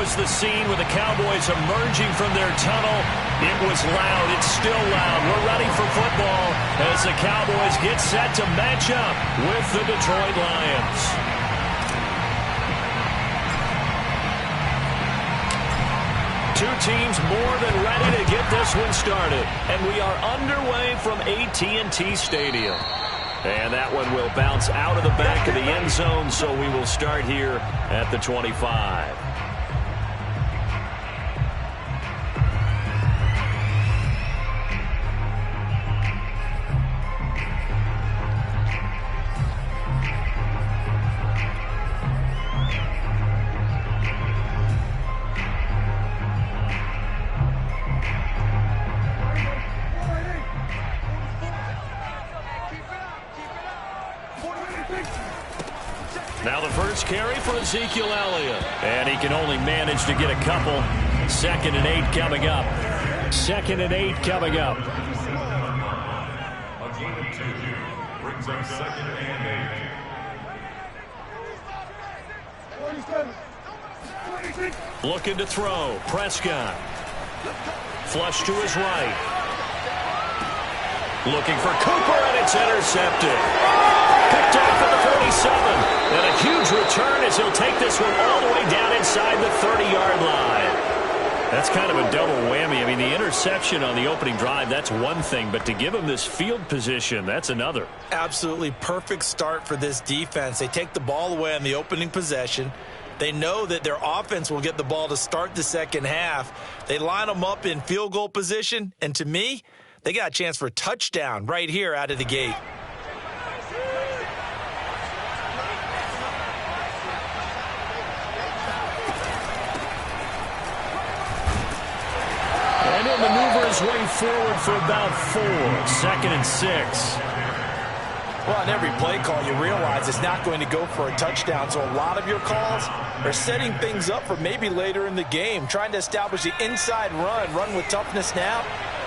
was the scene with the Cowboys emerging from their tunnel. It was loud. It's still loud. We're ready for football as the Cowboys get set to match up with the Detroit Lions. Two teams more than ready to get this one started. And we are underway from AT&T Stadium. And that one will bounce out of the back of the end zone, so we will start here at the 25. Now the first carry for Ezekiel Elliott. And he can only manage to get a couple. 2nd and 8 coming up. 2nd and 8 coming up. A gain of 2 brings up 2nd and 8. Looking to throw. Prescott. Flush to his right. Looking for Cooper, and it's intercepted. Picked off at the 47. And a huge return as he'll take this one all the way down inside the 30-yard line. That's kind of a double whammy. I mean, the interception on the opening drive, that's one thing. But to give him this field position, that's another. Absolutely perfect start for this defense. They take the ball away on the opening possession. They know that their offense will get the ball to start the second half. They line them up in field goal position. And to me, they got a chance for a touchdown right here out of the gate. And he'll maneuver his way forward for about 4. 2nd and 6. Well, on every play call, you realize it's not going to go for a touchdown. So a lot of your calls are setting things up for maybe later in the game, trying to establish the inside run with toughness now,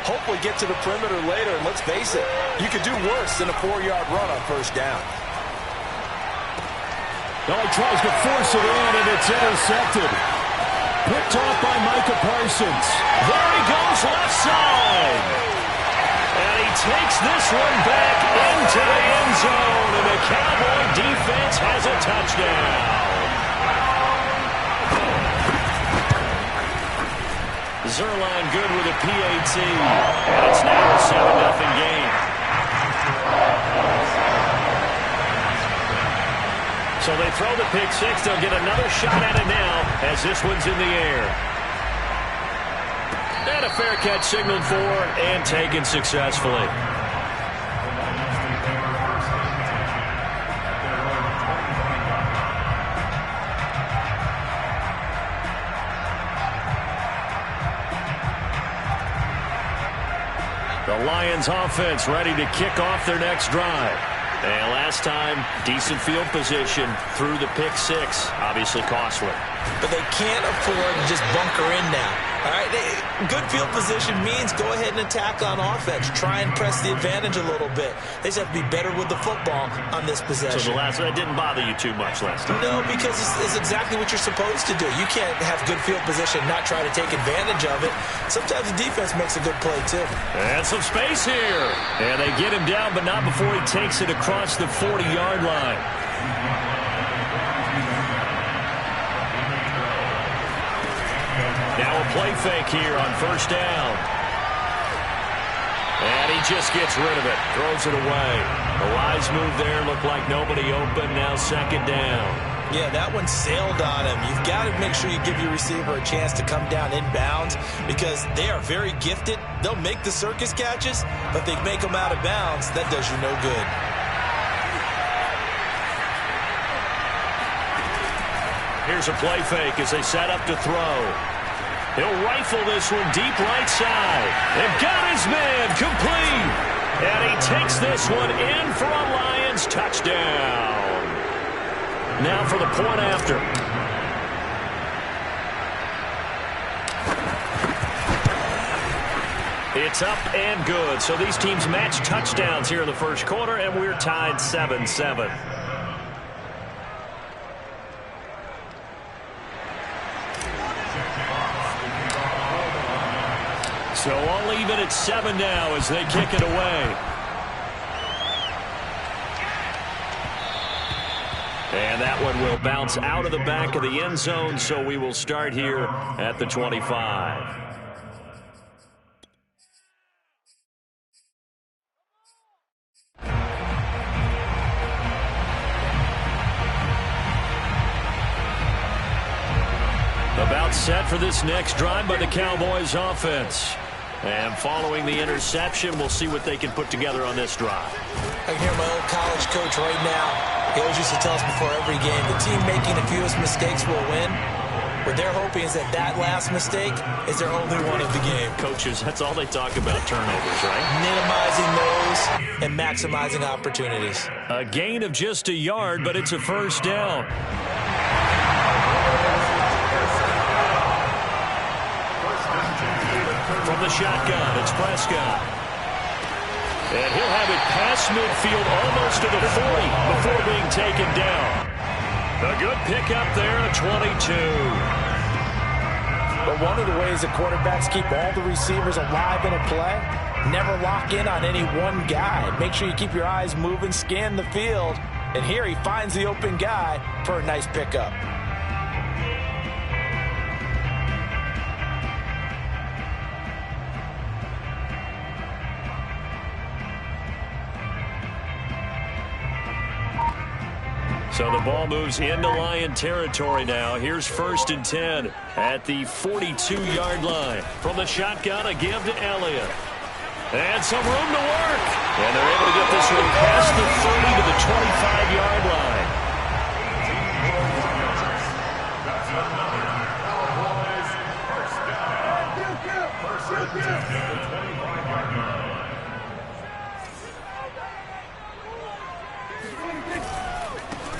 hopefully get to the perimeter later. And let's face it, you could do worse than a 4-yard run on first down. Well, he tries to force it in, and it's intercepted. Picked off by Micah Parsons. There he goes, left side. And he takes this one back into the end zone, and the Cowboy defense has a touchdown. Zerline good with a PAT, and it's now a 7-0 game. So they throw the pick six. They'll get another shot at it now as this one's in the air. And a fair catch signaled for and taken successfully. The Lions offense ready to kick off their next drive. And last time, decent field position through the pick six. Obviously costly. But they can't afford to just bunker in now. All right, good field position means go ahead and attack on offense. Try and press the advantage a little bit. They just have to be better with the football on this possession. So that didn't bother you too much last time? No, because it's exactly what you're supposed to do. You can't have good field position and not try to take advantage of it. Sometimes the defense makes a good play, too. And some space here. And they get him down, but not before he takes it across the 40-yard line. Now a play fake here on first down. And he just gets rid of it. Throws it away. A wise move there. Looked like nobody open. Now second down. Yeah, that one sailed on him. You've got to make sure you give your receiver a chance to come down inbounds because they are very gifted. They'll make the circus catches, but they make them out of bounds. That does you no good. Here's a play fake as they set up to throw. He'll rifle this one deep right side. They've got his man complete. And he takes this one in for a Lions touchdown. Now for the point after. It's up and good. So these teams match touchdowns here in the first quarter, and we're tied 7-7. So I'll leave it at 7 now as they kick it away. And that one will bounce out of the back of the end zone, so we will start here at the 25. About set for this next drive by the Cowboys offense. And following the interception, we'll see what they can put together on this drive. I can hear my old college coach right now. He always used to tell us before every game, the team making the fewest mistakes will win. What they're hoping is that that last mistake is their only one of the game. Coaches, that's all they talk about, turnovers, right? Minimizing those and maximizing opportunities. A gain of just a yard, but it's a first down. From the shotgun, it's Prescott. And he'll have it past midfield almost to the 40 before being taken down. A good pickup there, a 22. But one of the ways that quarterbacks keep all the receivers alive in a play, never lock in on any one guy. Make sure you keep your eyes moving, scan the field. And here he finds the open guy for a nice pickup. So the ball moves into Lion territory now. Here's 1st and 10 at the 42-yard line. From the shotgun, a give to Elliott. And some room to work. And they're able to get this one past the 30 to the 25-yard line.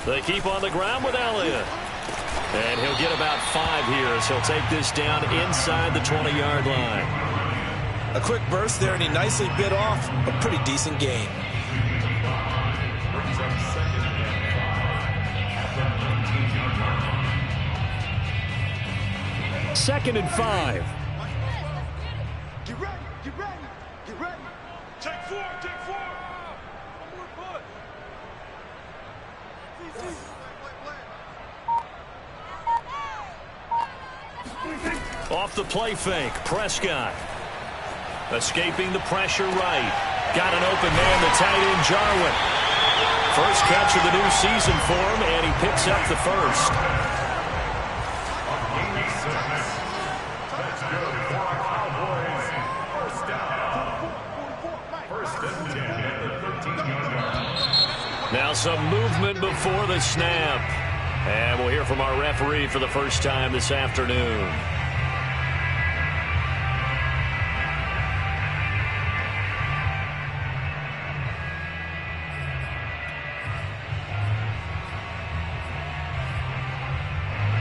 They keep on the ground with Elliott. And he'll get about 5 here as he'll take this down inside the 20-yard line. A quick burst there, and he nicely bit off a pretty decent gain. Second and 5. Get ready, get ready, get ready. Take 4, take 4. One more push. Off the play fake, Prescott. Escaping the pressure right. Got an open man, the tight end, Jarwin. First catch of the new season for him, and he picks up the first. Now some movement before the snap. And we'll hear from our referee for the first time this afternoon.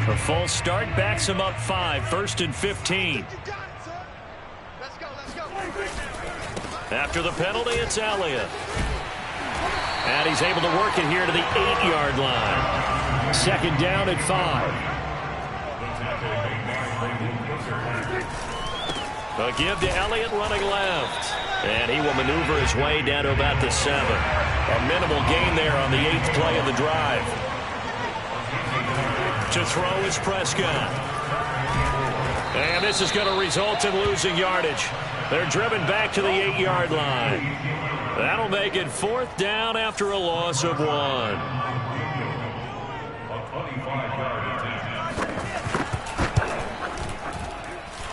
A full start backs him up 5, 1st and 15. After the penalty, it's Elliott. And he's able to work it here to the 8-yard line. Second down at 5. A give to Elliott running left. And he will maneuver his way down to about the 7. A minimal gain there on the 8th play of the drive. To throw is Prescott. And this is going to result in losing yardage. They're driven back to the 8-yard line. That'll make it 4th down after a loss of 1.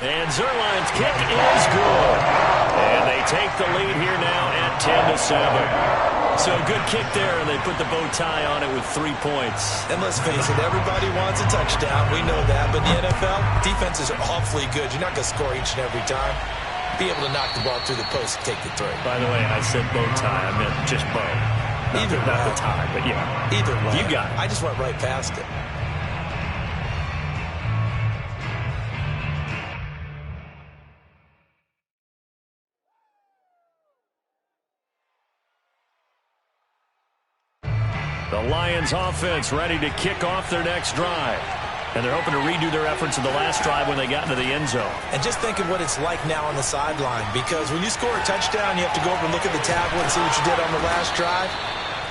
And Zerline's kick is good. And they take the lead here now at 10-7. So good kick there, and they put the bow tie on it with 3 points. And let's face it, everybody wants a touchdown. We know that. But in the NFL, defenses are awfully good. You're not going to score each and every time. Be able to knock the ball through the post and take the throw. By the way, I said bow tie. I meant just bow. Either way. Not the tie, but yeah. Either way. You got it. I just went right past it. The Lions offense ready to kick off their next drive. And they're hoping to redo their efforts in the last drive when they got into the end zone. And just think of what it's like now on the sideline, because when you score a touchdown, you have to go over and look at the tablet and see what you did on the last drive.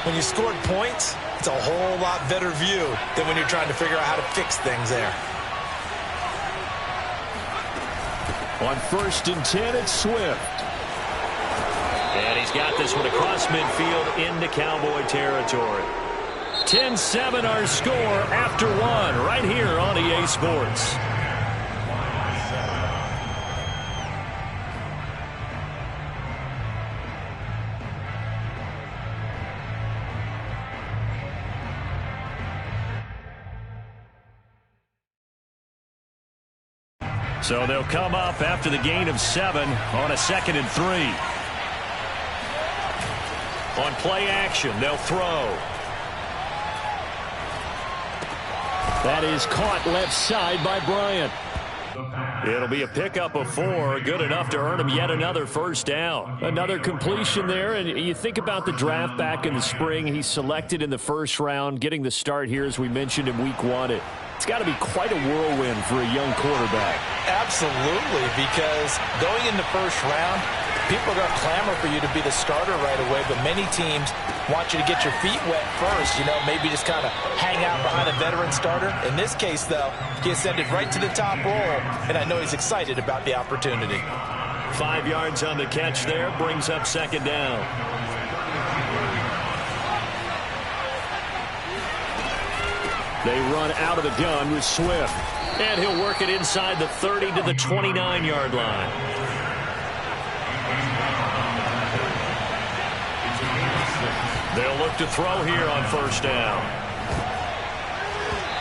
When you scored points, it's a whole lot better view than when you're trying to figure out how to fix things there. On 1st and 10, it's Swift. And he's got this one across midfield into Cowboy territory. 10-7 our score after one right here on EA Sports. So they'll come up after the gain of 7 on a 2nd and 3. On play action, they'll throw. That is caught left side by Bryant. It'll be a pickup of 4, good enough to earn him yet another first down. Another completion there, and you think about the draft back in the spring. He's selected in the first round, getting the start here, as we mentioned in week 1. It's got to be quite a whirlwind for a young quarterback. Absolutely, because going in the first round, people are going to clamor for you to be the starter right away, but many teams want you to get your feet wet first, maybe just kind of hang out behind a veteran starter. In this case, though, he ascended right to the top roll, and I know he's excited about the opportunity. 5 yards on the catch there, brings up 2nd down. They run out of the gun with Swift, and he'll work it inside the 30 to the 29-yard line. They'll look to throw here on 1st down.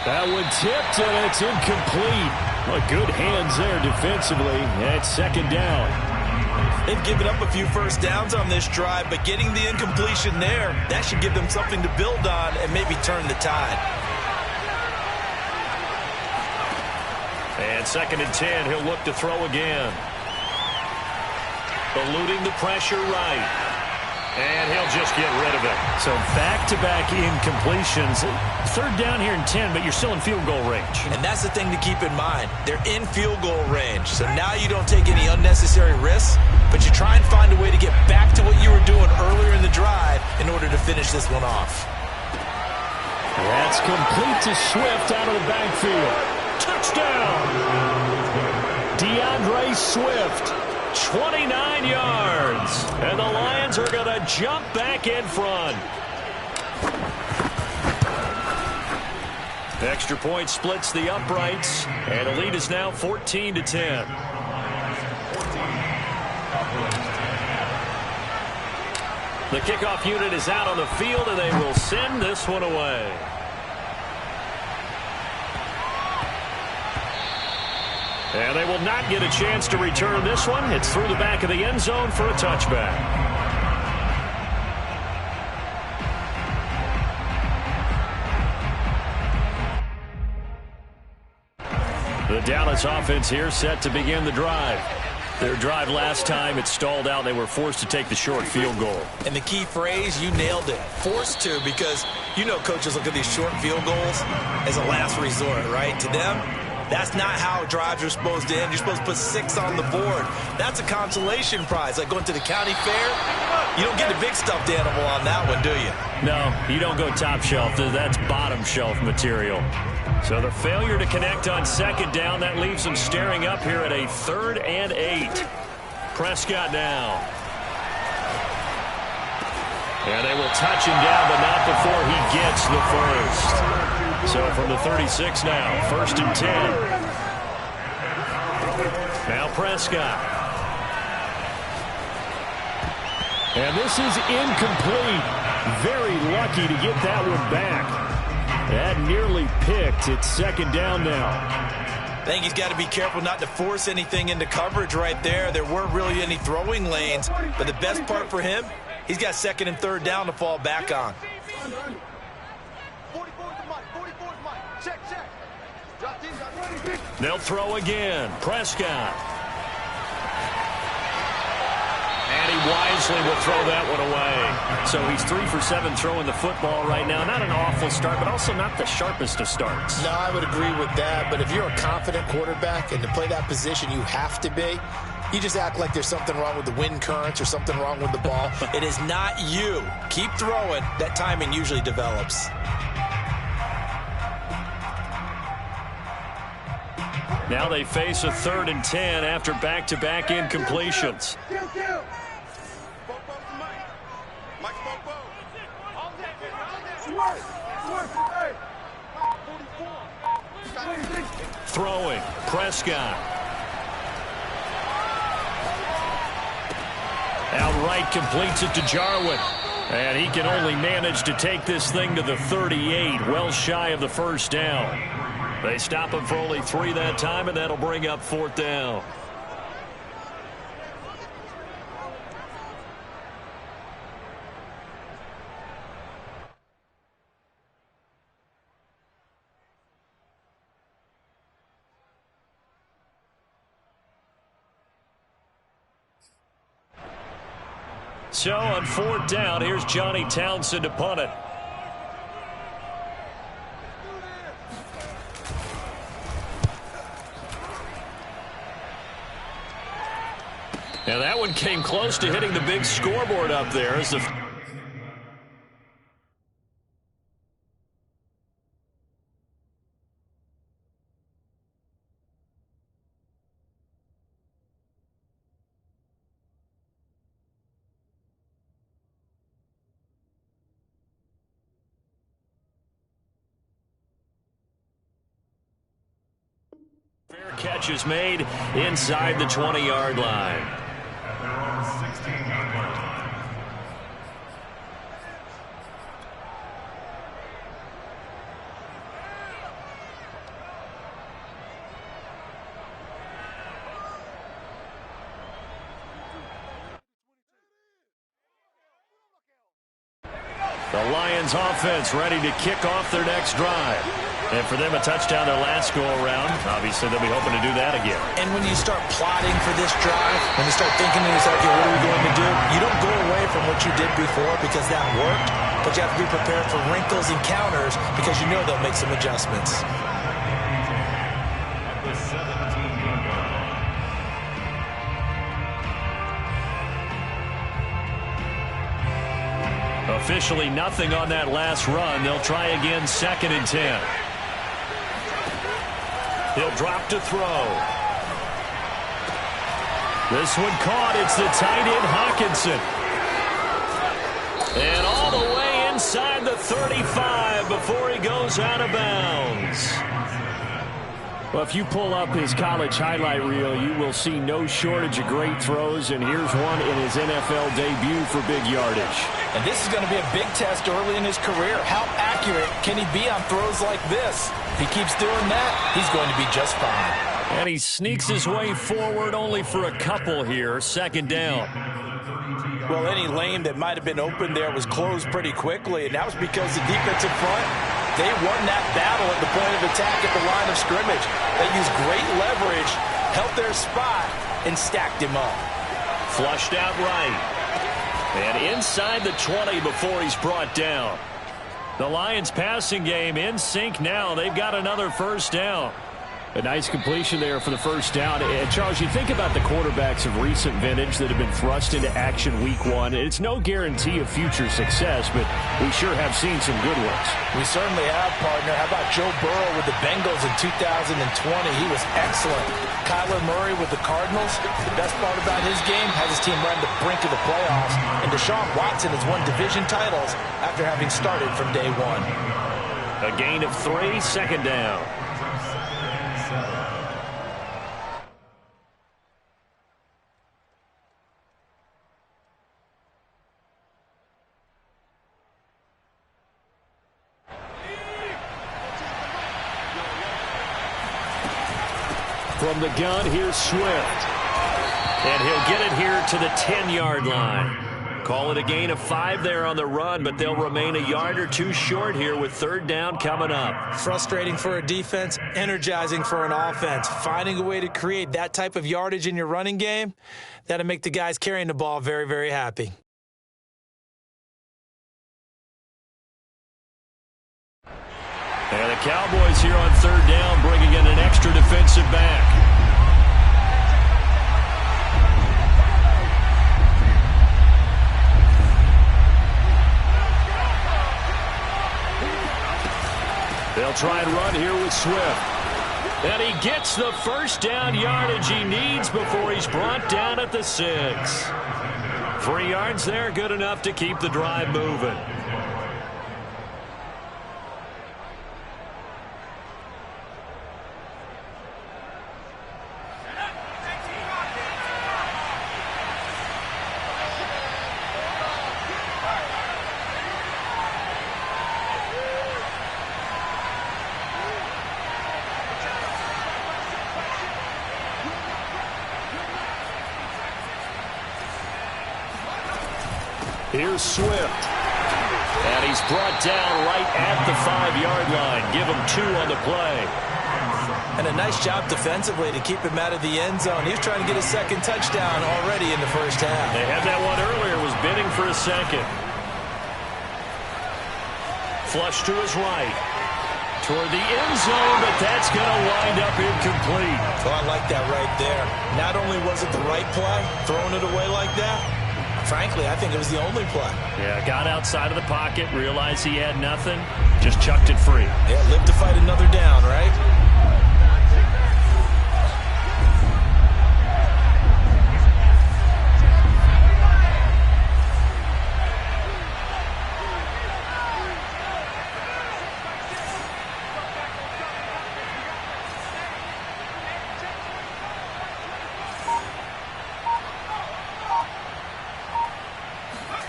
That one tipped, and it's incomplete. Well, good hands there defensively. That's 2nd down. They've given up a few first downs on this drive, but getting the incompletion there, that should give them something to build on and maybe turn the tide. And 2nd and 10, he'll look to throw again. Eluding the pressure right. And he'll just get rid of it. So back-to-back incompletions. 3rd down here and 10, but you're still in field goal range. And that's the thing to keep in mind. They're in field goal range. So now you don't take any unnecessary risks, but you try and find a way to get back to what you were doing earlier in the drive in order to finish this one off. That's complete to Swift out of the backfield. Touchdown! DeAndre Swift. 29 yards. And the Lions are going to jump back in front. Extra point splits the uprights. And the lead is now 14-10. The kickoff unit is out on the field, and they will send this one away. And they will not get a chance to return this one. It's through the back of the end zone for a touchback. The Dallas offense here set to begin the drive. Their drive last time, it stalled out. They were forced to take the short field goal. And the key phrase, you nailed it. Forced to, because coaches look at these short field goals as a last resort, right? To them, that's not how drives are supposed to end. You're supposed to put 6 on the board. That's a consolation prize. Like going to the county fair, you don't get a big stuffed animal on that one, do you? No, you don't go top shelf. That's bottom shelf material. So the failure to connect on 2nd down, that leaves them staring up here at a 3rd and 8. Prescott now. And they will touch him down, but not before he gets the first. So from the 36 now, 1st and 10. Now Prescott. And this is incomplete. Very lucky to get that one back. That nearly picked. It's 2nd down now. I think he's got to be careful not to force anything into coverage right there. There weren't really any throwing lanes, but the best part for him, he's got 2nd and 3rd down to fall back on. They'll throw again. Prescott. And he wisely will throw that one away. So he's 3 for 7 throwing the football right now. Not an awful start, but also not the sharpest of starts. No, I would agree with that. But if you're a confident quarterback and to play that position, you have to be. You just act like there's something wrong with the wind currents or something wrong with the ball. It is not you. Keep throwing. That timing usually develops. Now they face a 3rd and 10 after back-to-back incompletions. Throwing, Prescott. Outright completes it to Jarwin. And he can only manage to take this thing to the 38, well shy of the first down. They stop him for only 3 that time, and that'll bring up 4th down. So on 4th down, here's Johnny Townsend to punt it. And that one came close to hitting the big scoreboard up there as the fair catch is made inside the 20-yard line. The Lions offense ready to kick off their next drive. And for them, a touchdown their last go-around. Obviously, they'll be hoping to do that again. And when you start plotting for this drive, when you start thinking to yourself, okay, what are we going to do? You don't go away from what you did before because that worked, but you have to be prepared for wrinkles and counters because you know they'll make some adjustments. Officially nothing on that last run. They'll try again, 2nd and 10. He'll drop to throw. This one caught. It's the tight end, Hawkinson. And all the way inside the 35 before he goes out of bounds. Well, if you pull up his college highlight reel, you will see no shortage of great throws, and here's one in his NFL debut for big yardage. And this is going to be a big test early in his career. How accurate can he be on throws like this? If he keeps doing that, he's going to be just fine. And he sneaks his way forward only for a couple here, 2nd down. Well, any lane that might have been open there was closed pretty quickly, and that was because the defensive front, they won that battle at the point of attack at the line of scrimmage. They used great leverage, held their spot, and stacked him up. Flushed out right. And inside the 20 before he's brought down. The Lions passing game in sync now. They've got another 1st down. A nice completion there for the 1st down. And Charles, you think about the quarterbacks of recent vintage that have been thrust into action week 1. It's no guarantee of future success, but we sure have seen some good ones. We certainly have, partner. How about Joe Burrow with the Bengals in 2020? He was excellent. Kyler Murray with the Cardinals. The best part about his game has his team right on the brink of the playoffs. And Deshaun Watson has won division titles after having started from day 1. A gain of 3, 2nd down. From the gun, here's Swift. And he'll get it here to the 10-yard line. Call it a gain of 5 there on the run, but they'll remain a yard or two short here with third down coming up. Frustrating for a defense, energizing for an offense. Finding a way to create that type of yardage in your running game, that'll make the guys carrying the ball very, very happy. And the Cowboys here on third down, bringing in an extra defensive back. They'll try and run here with Swift. And he gets the first down yardage he needs before he's brought down at the 6. 3 yards there, good enough to keep the drive moving. Here's Swift. And he's brought down right at the 5-yard line. Give him 2 on the play. And a nice job defensively to keep him out of the end zone. He was trying to get a second touchdown already in the first half. They had that one earlier, was bidding for a second. Flush to his right. Toward the end zone, but that's going to wind up incomplete. Oh, I like that right there. Not only was it the right play, throwing it away like that, frankly, I think it was the only play. Yeah, got outside of the pocket, realized he had nothing, just chucked it free. Yeah, live to fight another down, right?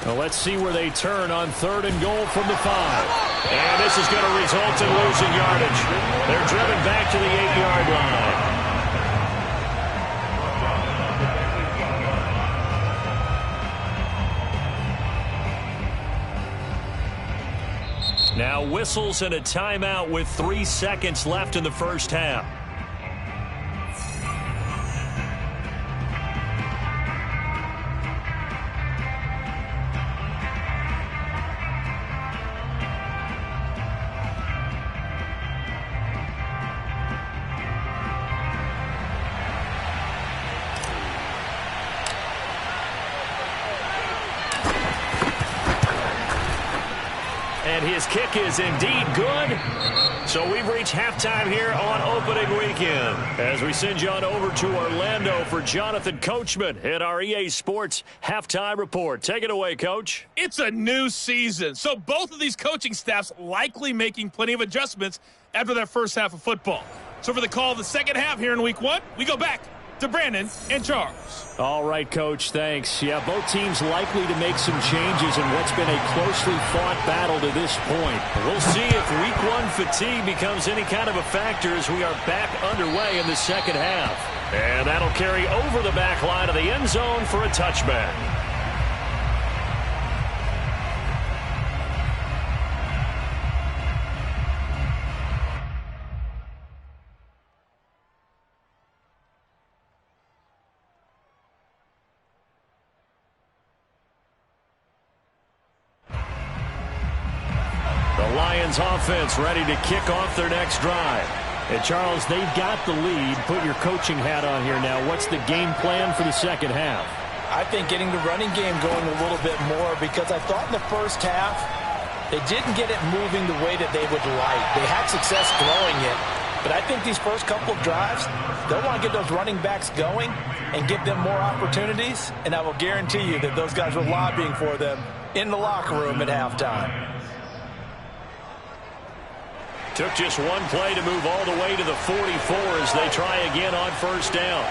Well, let's see where they turn on third and goal from the 5. And this is going to result in losing yardage. They're driven back to the 8-yard line. Now whistles and a timeout with 3 seconds left in the first half. And his kick is indeed good. So we've reached halftime here on opening weekend. As we send you on over to Orlando for Jonathan Coachman at our EA Sports Halftime Report. Take it away, Coach. It's a new season, so both of these coaching staffs likely making plenty of adjustments after their first half of football. So for the call of the second half here in week 1, we go back to Brandon and Charles. All right, Coach, thanks. Yeah, both teams likely to make some changes in what's been a closely fought battle to this point. We'll see if week 1 fatigue becomes any kind of a factor as we are back underway in the second half. And that'll carry over the back line of the end zone for a touchback. Lions offense ready to kick off their next drive. And Charles, they've got the lead. Put your coaching hat on here now. What's the game plan for the second half? I think getting the running game going a little bit more, because I thought in the first half they didn't get it moving the way that they would like. They had success throwing it, but I think these first couple of drives, they'll want to get those running backs going and give them more opportunities, and I will guarantee you that those guys were lobbying for them in the locker room at halftime. Took just one play to move all the way to the 44 as they try again on first down.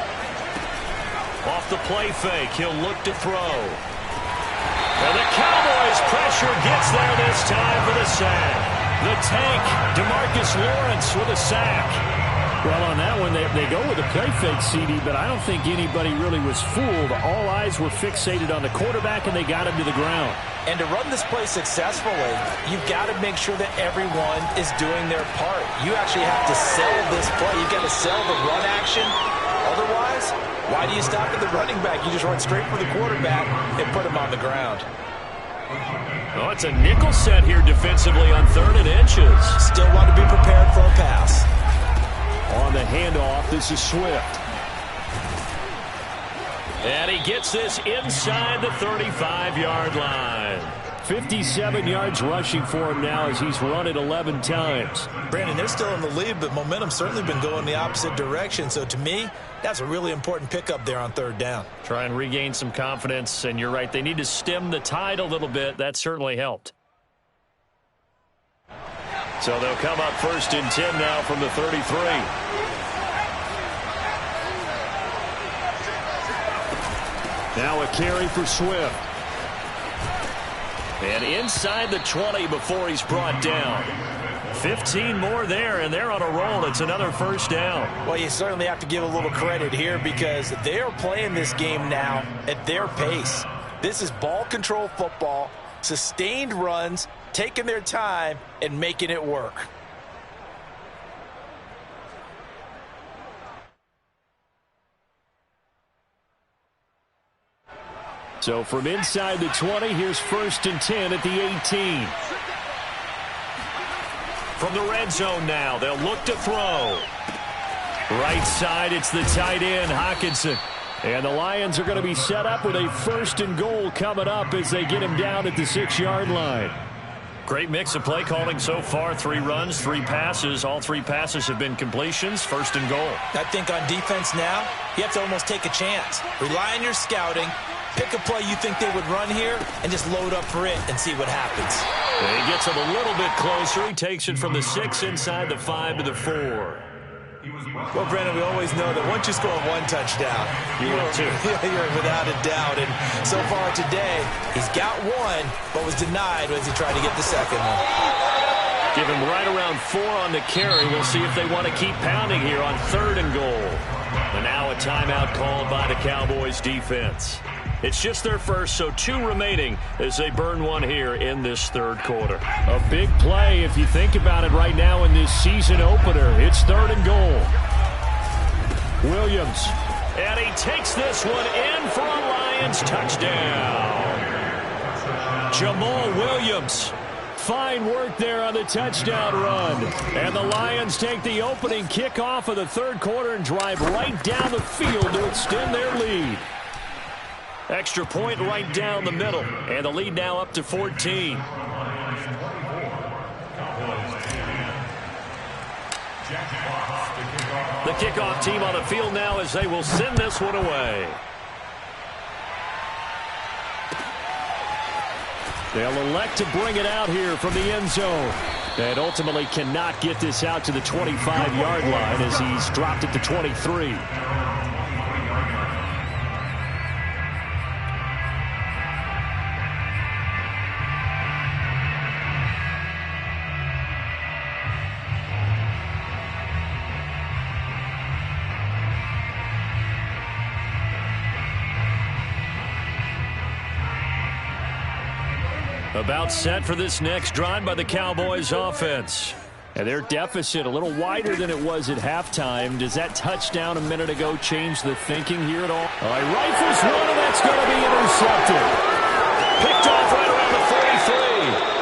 Off the play fake, he'll look to throw. And the Cowboys pressure gets there this time for the sack. The tank, DeMarcus Lawrence with a sack. Well, on that one, they go with a play fake, CD, but I don't think anybody really was fooled. All eyes were fixated on the quarterback, and they got him to the ground. And to run this play successfully, you've got to make sure that everyone is doing their part. You actually have to sell this play. You've got to sell the run action. Otherwise, why do you stop at the running back? You just run straight for the quarterback and put him on the ground. Oh, it's a nickel set here defensively on 3rd and inches. Still want to be prepared for a pass. On the handoff, this is Swift. And he gets this inside the 35-yard line. 57 yards rushing for him now as he's run it 11 times. Brandon, they're still in the lead, but momentum's certainly been going the opposite direction. So to me, that's a really important pickup there on 3rd down. Try and regain some confidence, and you're right. They need to stem the tide a little bit. That certainly helped. So they'll come up 1st and 10 now from the 33. Now a carry for Swift. And inside the 20 before he's brought down. 15 more there, and they're on a roll. It's another 1st down. Well, you certainly have to give a little credit here because they're playing this game now at their pace. This is ball control football, sustained runs, taking their time and making it work. So from inside the 20, here's 1st and 10 at the 18. From the red zone now, they'll look to throw. Right side, it's the tight end, Hockenson. And the Lions are going to be set up with a 1st and goal coming up as they get him down at the 6-yard line. Great mix of play calling so far. 3 runs, 3 passes. All 3 passes have been completions. 1st and goal. I think on defense now, you have to almost take a chance. Rely on your scouting. Pick a play you think they would run here and just load up for it and see what happens. And he gets him a little bit closer. He takes it from the 6 inside the 5 to the 4. Well, Brandon, we always know that once you score 1 touchdown, you're without a doubt. And so far today, he's got 1, but was denied as he tried to get the 2nd one. Give him right around 4 on the carry. We'll see if they want to keep pounding here on 3rd and goal. And now a timeout called by the Cowboys defense. It's just their first, so 2 remaining as they burn 1 here in this 3rd quarter. A big play if you think about it right now in this season opener. It's 3rd and goal. Williams. And he takes this one in for a Lions touchdown. Jamal Williams. Fine work there on the touchdown run. And the Lions take the opening kickoff of the 3rd quarter and drive right down the field to extend their lead. Extra point right down the middle. And the lead now up to 14. The kickoff team on the field now as they will send this one away. They'll elect to bring it out here from the end zone. And ultimately cannot get this out to the 25-yard line as he's dropped at the 23. About set for this next drive by the Cowboys offense. And their deficit a little wider than it was at halftime. Does that touchdown a minute ago change the thinking here at all? Rifles one, and that's going to be intercepted. Picked off right around the 33.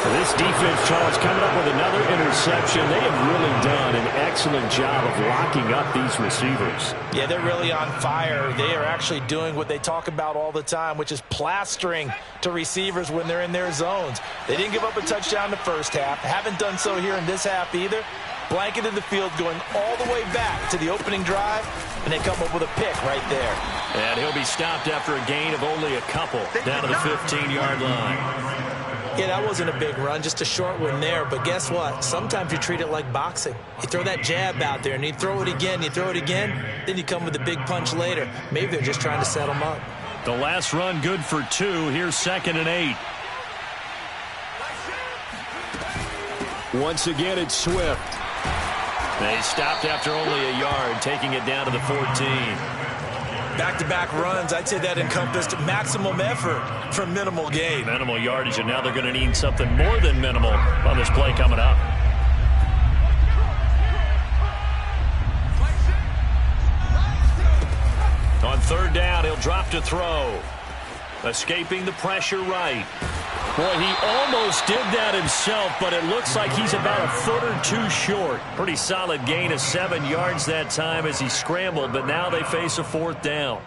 This defense, Charles, coming up with another interception. They have really done an excellent job of locking up these receivers. Yeah, they're really on fire. They are actually doing what they talk about all the time, which is plastering to receivers when they're in their zones. They didn't give up a touchdown the first half. Haven't done so here in this half either. Blanketed the field going all the way back to the opening drive, and they come up with a pick right there. And he'll be stopped after a gain of only a couple down to the 15-yard line. Yeah, that wasn't a big run, just a short one there. But guess what? Sometimes you treat it like boxing. You throw that jab out there, and you throw it again, then you come with a big punch later. Maybe they're just trying to set them up. The last run good for 2. Here's 2nd and 8. Once again, it's Swift. They stopped after only a yard, taking it down to the 14. Back-to-back runs, I'd say that encompassed maximum effort for minimal gain. Minimal yardage, and now they're going to need something more than minimal on this play coming up. On third down, he'll drop to throw. Escaping the pressure right. Boy, he almost did that himself, but it looks like he's about a foot or two short. Pretty solid gain of 7 yards that time as he scrambled, but now they face a fourth down.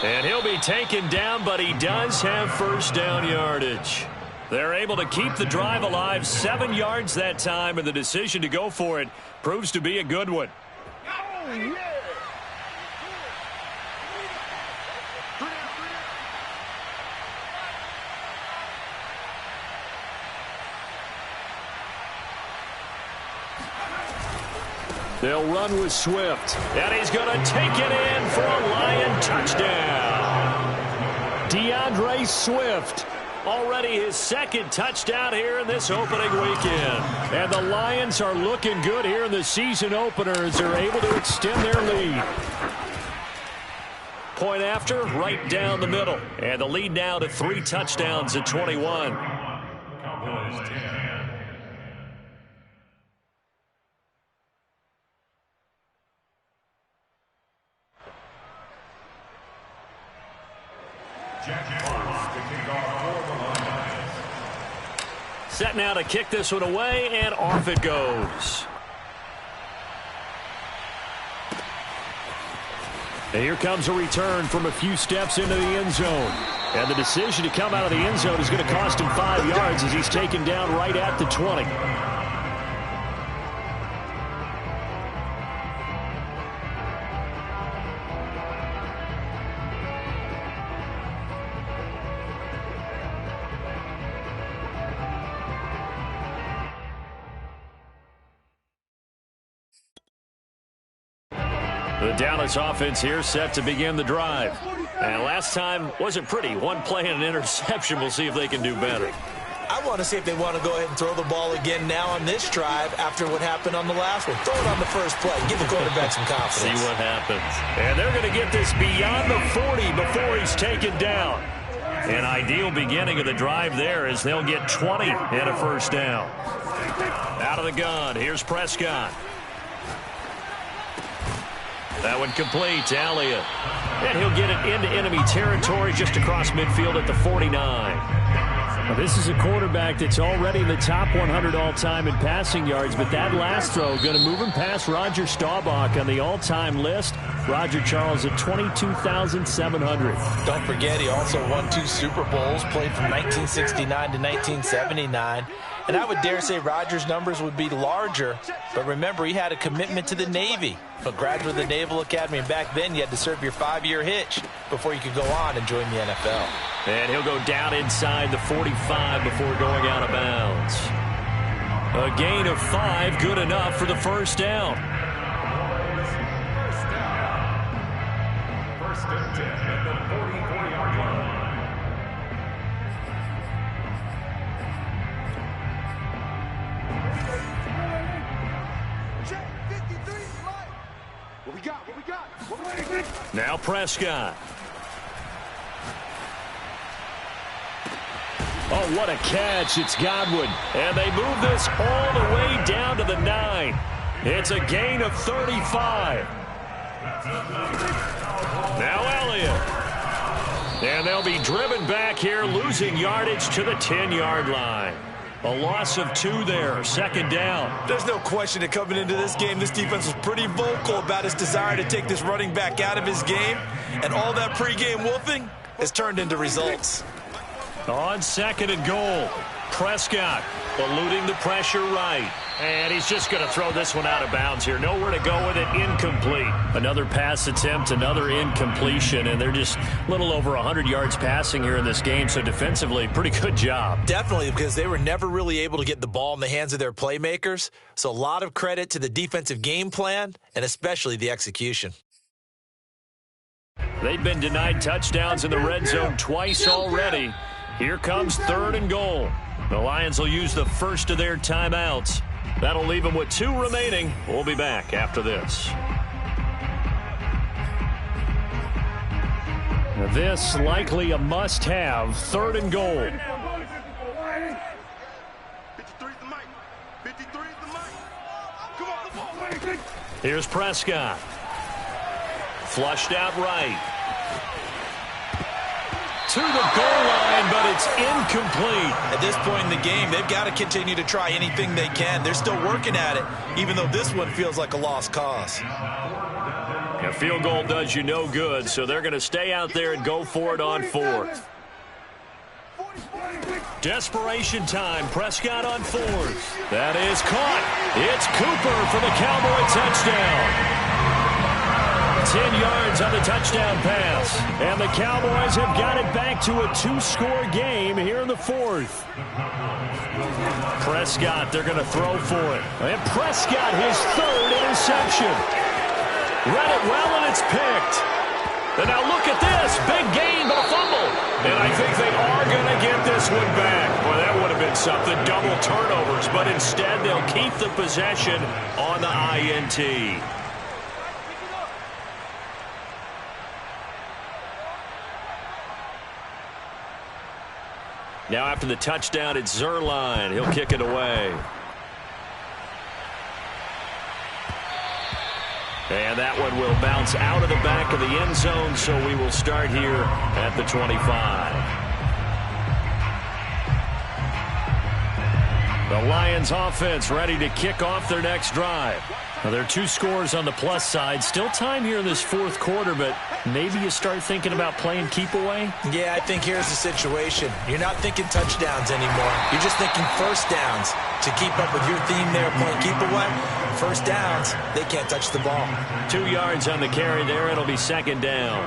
And he'll be taken down, but he does have first down yardage. They're able to keep the drive alive, 7 yards that time, and the decision to go for it proves to be a good one. They'll run with Swift, and he's going to take it in for a Lion touchdown. DeAndre Swift, already his second touchdown here in this opening weekend. And the Lions are looking good here in the season opener as they're able to extend their lead. Point after, right down the middle. And the lead now to 3 touchdowns at 21. Cowboys 10. Set now to kick this one away, and off it goes. And here comes a return from a few steps into the end zone. And the decision to come out of the end zone is going to cost him 5 yards as he's taken down right at the 20. The Dallas offense here set to begin the drive. And last time wasn't pretty. One play and an interception. We'll see if they can do better. I want to see if they want to go ahead and throw the ball again now on this drive after what happened on the last one. Throw it on the first play. Give the quarterback some confidence. See what happens. And they're going to get this beyond the 40 before he's taken down. An ideal beginning of the drive there as they'll get 20 and a first down. Out of the gun, here's Prescott. That one complete to Elliott. And he'll get it into enemy territory just across midfield at the 49. Now, this is a quarterback that's already in the top 100 all-time in passing yards, but that last throw going to move him past Roger Staubach on the all-time list. Roger Charles at 22,700. Don't forget, he also won 2 Super Bowls, played from 1969 to 1979. And I would dare say Rodgers' numbers would be larger, but remember, he had a commitment to the Navy, a graduate of the Naval Academy, and back then you had to serve your 5-year hitch before you could go on and join the NFL. And he'll go down inside the 45 before going out of bounds. A gain of 5, good enough for the first down. First and 10 at the 44-yard line. Now Prescott. Oh, what a catch. It's Godwin. And they move this all the way down to the 9. It's a gain of 35. Now Elliott. And they'll be driven back here, losing yardage to the 10-yard line. A loss of 2 there, second down. There's no question that coming into this game, this defense was pretty vocal about its desire to take this running back out of his game. And all that pregame wolfing has turned into results. On second and goal, Prescott Eluding the pressure right. And he's just going to throw this one out of bounds here. Nowhere to go with it. Incomplete. Another pass attempt, another incompletion, and they're just a little over 100 yards passing here in this game. So defensively, pretty good job. Definitely, because they were never really able to get the ball in the hands of their playmakers. So a lot of credit to the defensive game plan and especially the execution. They've been denied touchdowns in the red zone twice already. Here comes 3rd and goal. The Lions will use the first of their timeouts. That'll leave them with 2 remaining. We'll be back after this. This likely a must-have. 3rd and goal. 53's the mic. 53's the mic. Come on. Here's Prescott. Flushed out right. To the goal line, but it's incomplete. At this point in the game, they've got to continue to try anything they can. They're still working at it, even though this one feels like a lost cause. A field goal does you no good, so they're going to stay out there and go for it on 4th. Desperation time. Prescott on 4th. That is caught. It's Cooper for the Cowboy touchdown. 10 yards on the touchdown pass. And the Cowboys have got it back to a 2-score game here in the 4th. Prescott, they're going to throw for it. And Prescott, his 3rd interception. Read it well, and it's picked. And now look at this. Big gain, but a fumble. And I think they are going to get this one back. Well, that would have been something. Double turnovers. But instead, they'll keep the possession on the INT. Now after the touchdown, it's Zerline. He'll kick it away. And that one will bounce out of the back of the end zone, so we will start here at the 25. The Lions offense ready to kick off their next drive. Now, there are 2 scores on the plus side. Still time here in this 4th quarter, but maybe you start thinking about playing keep away? Yeah, I think here's the situation. You're not thinking touchdowns anymore. You're just thinking first downs. To keep up with your theme there, playing keep away, first downs, they can't touch the ball. 2 yards on the carry there. It'll be 2nd down.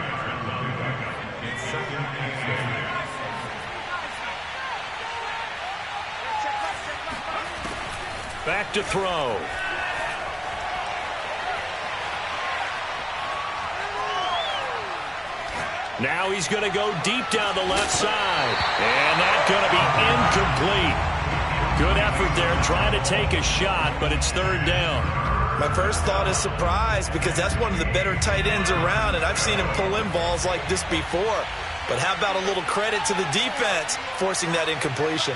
Back to throw. Now he's going to go deep down the left side. And that's going to be incomplete. Good effort there trying to take a shot, but it's 3rd down. My first thought is surprise because that's one of the better tight ends around, and I've seen him pull in balls like this before. But how about a little credit to the defense forcing that incompletion?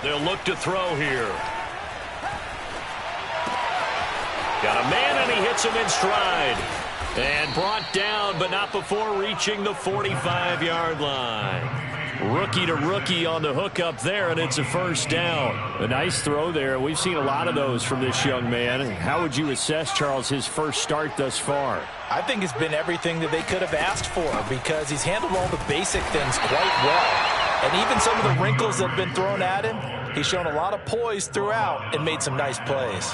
They'll look to throw here. Got a man, and he hits him in stride. And brought down, but not before reaching the 45-yard line. Rookie to rookie on the hook up there, and it's a 1st down. A nice throw there. We've seen a lot of those from this young man. How would you assess, Charles, his first start thus far? I think it's been everything that they could have asked for because he's handled all the basic things quite well. And even some of the wrinkles that have been thrown at him, he's shown a lot of poise throughout and made some nice plays.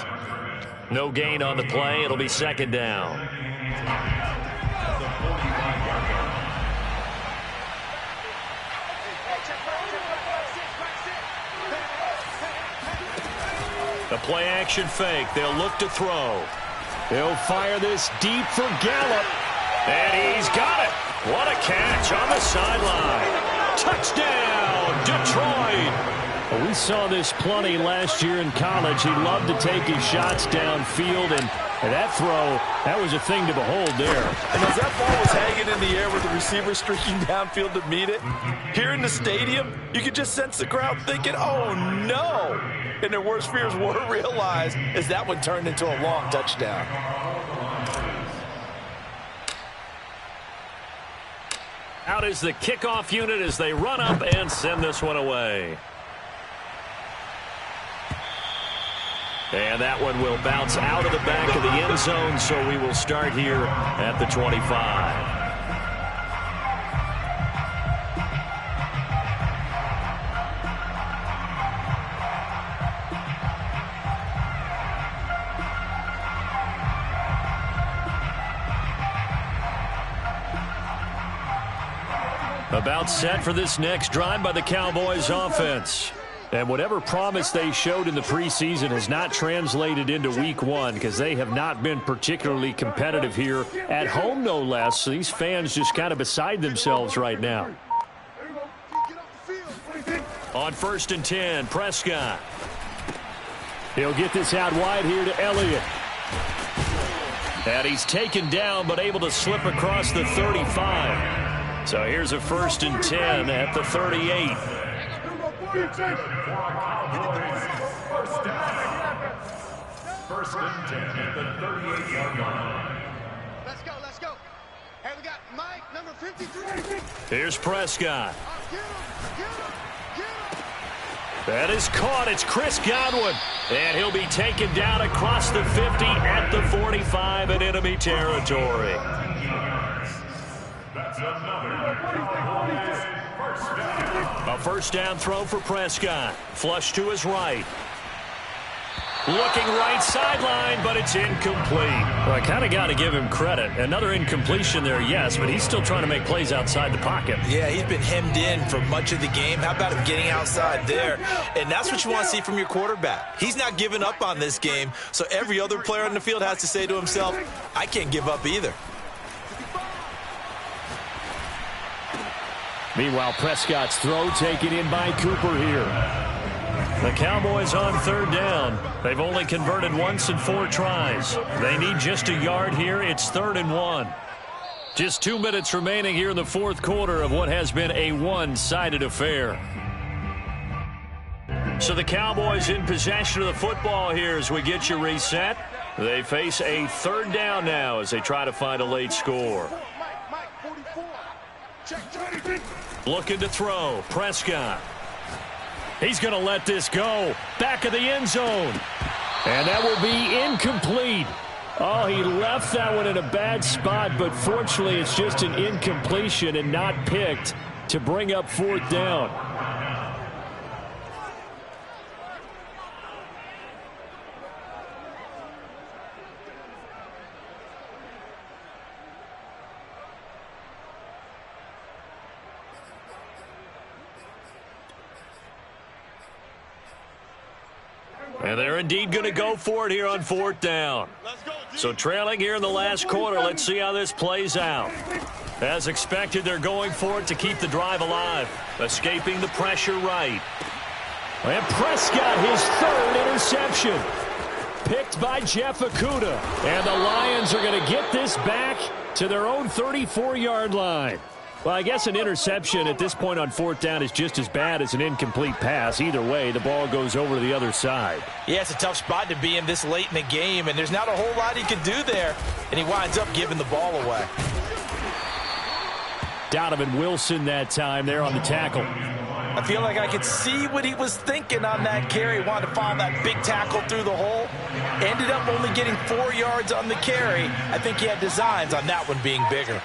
No gain on the play. It'll be 2nd down. The play action fake. They'll look to throw. They'll fire this deep for Gallup. And he's got it. What a catch on the sideline. Touchdown, Detroit. Well, we saw this plenty last year in college. He loved to take his shots downfield, and that throw, that was a thing to behold there. And as that ball was hanging in the air with the receiver streaking downfield to meet it, here in the stadium, you could just sense the crowd thinking, oh, no. And their worst fears were realized as that one turned into a long touchdown. Out is the kickoff unit as they run up and send this one away. And that one will bounce out of the back of the end zone, so we will start here at the 25. About set for this next drive by the Cowboys offense. And whatever promise they showed in the preseason has not translated into week one because they have not been particularly competitive here at home, no less. So these fans just kind of beside themselves right now. On 1st and 10, Prescott. He'll get this out wide here to Elliott. And he's taken down but able to slip across the 35. So here's a 1st and 10 at the 38. First and 10 at the 38-yard line. Let's go, let's go. Hey, we got Mike, number 53. Here's Prescott. That is caught. It's Chris Godwin. And he'll be taken down across the 50 at the 45 in enemy territory. That's a first down throw for Prescott. Flush to his right. Looking right sideline, but it's incomplete. Well, I kind of got to give him credit. Another incompletion there, yes, but he's still trying to make plays outside the pocket. Yeah, he's been hemmed in for much of the game. How about him getting outside there? And that's what you want to see from your quarterback. He's not giving up on this game, so every other player on the field has to say to himself, I can't give up either. Meanwhile, Prescott's throw taken in by Cooper here. The Cowboys on 3rd down. They've only converted once in 4 tries. They need just a yard here. It's 3rd and 1. Just 2 minutes remaining here in the 4th quarter of what has been a one-sided affair. So the Cowboys in possession of the football here as we get you reset. They face a 3rd down now as they try to find a late score. Looking to throw. Prescott. He's going to let this go. Back of the end zone. And that will be incomplete. Oh, he left that one in a bad spot, but fortunately it's just an incompletion and not picked to bring up 4th down. And they're indeed going to go for it here on 4th down. So trailing here in the last quarter, let's see how this plays out. As expected, they're going for it to keep the drive alive. Escaping the pressure right. And Prescott, his 3rd interception. Picked by Jeff Okudah. And the Lions are going to get this back to their own 34-yard line. Well, I guess an interception at this point on 4th down is just as bad as an incomplete pass. Either way, the ball goes over to the other side. Yeah, it's a tough spot to be in this late in the game, and there's not a whole lot he can do there, and he winds up giving the ball away. Donovan Wilson that time there on the tackle. I feel like I could see what he was thinking on that carry. Wanted to follow that big tackle through the hole. Ended up only getting 4 yards on the carry. I think he had designs on that one being bigger.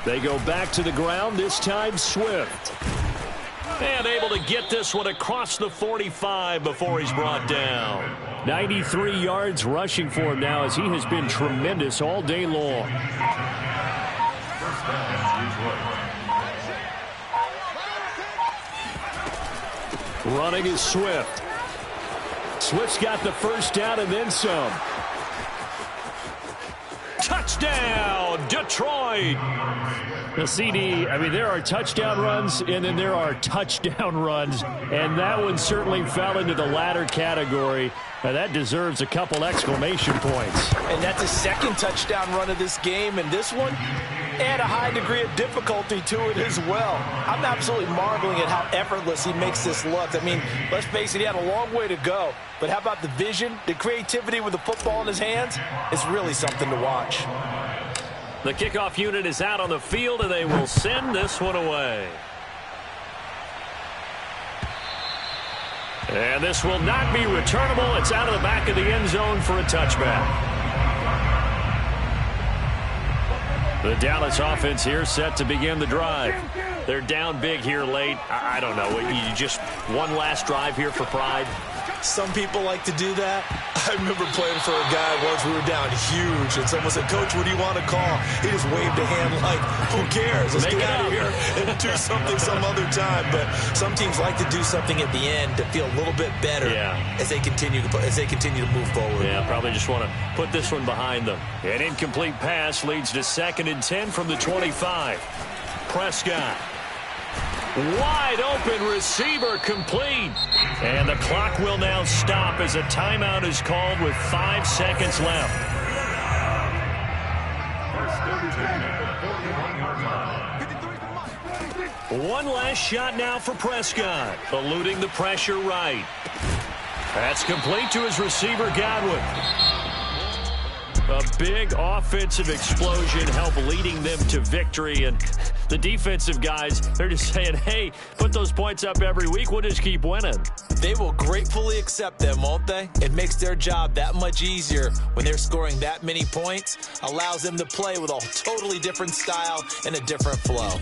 They go back to the ground, this time Swift. And able to get this one across the 45 before he's brought down. 93 yards rushing for him now as he has been tremendous all day long. Running is Swift. Swift's got the 1st down and then some. Touchdown, Detroit. The CD, I mean, there are touchdown runs, and then there are touchdown runs, and that one certainly fell into the latter category. Now, that deserves a couple exclamation points. And that's his 2nd touchdown run of this game, and this one, add a high degree of difficulty to it as well. I'm absolutely marveling at how effortless he makes this look. I mean, let's face it, he had a long way to go. But how about the vision, the creativity with the football in his hands? It's really something to watch. The kickoff unit is out on the field, and they will send this one away. And this will not be returnable. It's out of the back of the end zone for a touchback. The Dallas offense here set to begin the drive. They're down big here late. I don't know. You just one last drive here for pride? Some people like to do that. I remember playing for a guy once. We were down huge, and someone said, "Coach, what do you want to call?" He just waved a hand like, "Who cares? Let's get out of here and do something some other time." But some teams like to do something at the end to feel a little bit better as they continue to move forward. Yeah, probably just want to put this one behind them. An incomplete pass leads to 2nd and 10 from the 25. Prescott. Wide open receiver complete. And the clock will now stop as a timeout is called with 5 seconds left. One last shot now for Prescott. Eluding the pressure right. That's complete to his receiver, Godwin. A big offensive explosion helped leading them to victory. And the defensive guys, they're just saying, hey, put those points up every week. We'll just keep winning. They will gratefully accept them, won't they? It makes their job that much easier when they're scoring that many points. Allows them to play with a totally different style and a different flow.